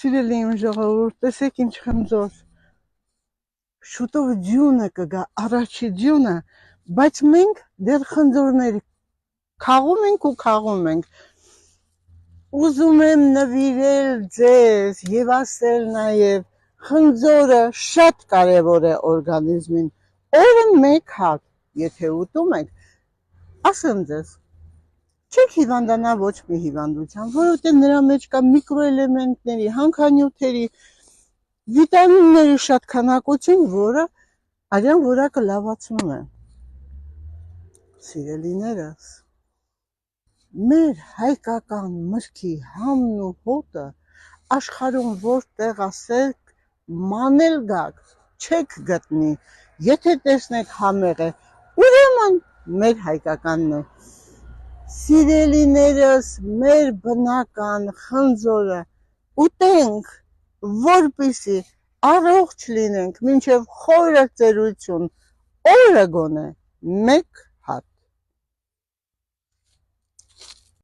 Սիրելի իմ ժողովուրդ, տեսեք ինչ խնձոր։ Շուտով ձյունը կգա, առաջի ձյունը, բայց մենք դեռ խնձորների քաղում ենք։ Ուզում եմ նվիրել ձեզ եւ ասել նաեւ խնձորը շատ կարեւոր է օրգանիզմին։ Օրը 1 հատ, եթե ուտում եք, ասեմ ձեզ, չեք հիվանդանա ոչ մի հիվանդության, որովհետև նրա մեջ կա միկրոէլեմենտների, հանքանյութերի, վիտամինների շատ քանակություն, որը արյան որակը լավացնում է։ Սիրելիներս, մեր հայկական մրգի համն ու հոտը աշխարհում որտեղ ասեք մանել գաք, չեք գտնի, եթե տեսնեք համեղ է, ուրեմն մեր հայկականն է։ Սիրելիներս, մեր բնական խնձորը ուտենք, որպեսզի առողջ լինենք մինչև խորը ծերություն, օրը գոնե 1